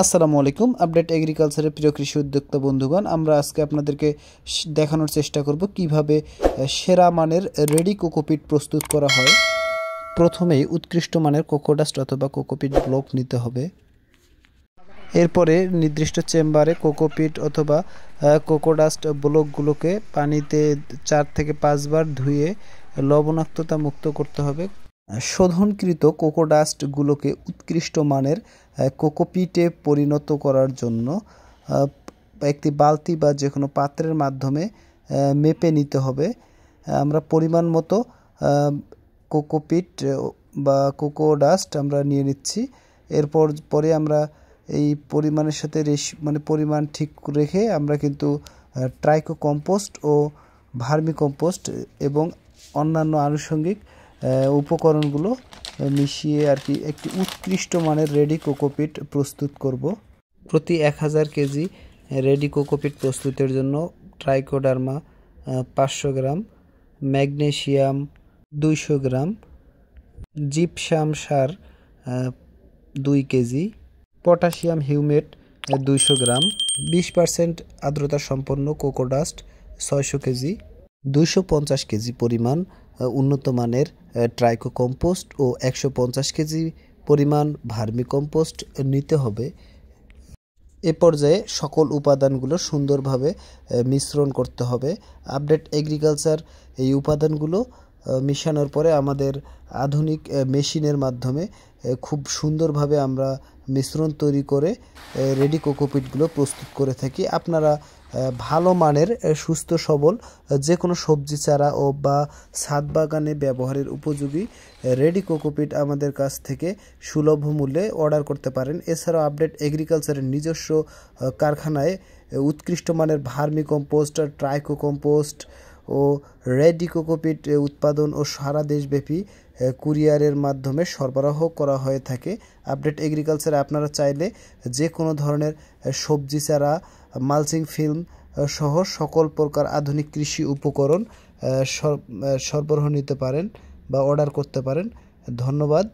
আসসালামু আলাইকুম। আপডেট এগ্রিকালচারের প্রিয় কৃষি উদ্যোক্তা বন্ধুগণ, আমরা আজকে আপনাদেরকে দেখানোর চেষ্টা করব কিভাবে সেরা মানের রেডি কোকোপিট প্রস্তুত করা হয়। প্রথমেই উৎকৃষ্ট মানের কোকোডাস্ট অথবা কোকোপিট ব্লক নিতে হবে। এরপরে নির্দিষ্ট চেম্বারে কোকোপিট অথবা কোকোডাস্ট ব্লকগুলোকে পানিতে 4 থেকে 5 বার ধুয়ে লবণাক্ততা মুক্ত করতে হবে। শোধনকৃত কোকোডাস্টগুলোকে উৎকৃষ্ট মানের কোকোপিটে পরিণত করার জন্য একটি বালতি বা যে কোনো পাত্রের মাধ্যমে মেপে নিতে হবে। আমরা পরিমাণ মতো কোকোপিট বা কোকোডাস্ট আমরা নিয়ে নিচ্ছি। পরে আমরা এই পরিমাণের সাথে পরিমাণ ঠিক রেখে আমরা কিন্তু ট্রাইকো কম্পোস্ট ও ভার্মি কম্পোস্ট এবং অন্যান্য আনুষঙ্গিক উপকরণগুলো মিশিয়ে একটি উৎকৃষ্ট মানের রেডি কোকোপিট প্রস্তুত করব। প্রতি 1000 কেজি রেডি কোকোপিট প্রস্তুতের জন্য ট্রাইকোডার্মা 500 গ্রাম, ম্যাগনেসিয়াম 200 গ্রাম, জিপসাম সার 2 কেজি, পটাশিয়াম হিউমেট 200 গ্রাম, 20% আর্দ্রতা সম্পন্ন কোকোডাস্ট 600 কেজি, 250 কেজি পরিমাণ উন্নত মানের ট্রাইকো কম্পোস্ট ও 150 কেজি পরিমাণ ভার্মি কম্পোস্ট নিতে হবে। এ পর্যায়ে সকল উপাদানগুলো সুন্দরভাবে মিশ্রণ করতে হবে। আপডেট এগ্রিকালচার এই উপাদানগুলো মিশানোর পরে আমাদের আধুনিক মেশিনের মাধ্যমে খুব সুন্দরভাবে আমরা মিশ্রণ তৈরি করে রেডি কোকোপিটগুলো প্রস্তুত করে থাকি। আপনারা ভালো মানের সুস্থ সবল যে কোনো সবজি চারা বা ছাদ বাগানে ব্যবহারের উপযোগী রেডি কোকোপিট আমাদের কাছ থেকে সুলভ মূল্যে অর্ডার করতে পারেন। এছাড়াও আপডেট এগ্রিকালচারের নিজস্ব কারখানায় উৎকৃষ্ট মানের ভার্মি কম্পোস্ট, ট্রাইকো কম্পোস্ট ও রেডি কোকোপিট উৎপাদন ও সারা দেশব্যাপী কুরিয়ারের মাধ্যমে সরবরাহ করা হয়ে থাকে। আপডেট এগ্রিকালচারে আপনারা চাইলে যে কোনো ধরনের সবজি চারা, মালচিং ফিল্ম সহ সকল প্রকার আধুনিক কৃষি উপকরণ সরবরাহ নিতে পারেন বা অর্ডার করতে পারেন। ধন্যবাদ।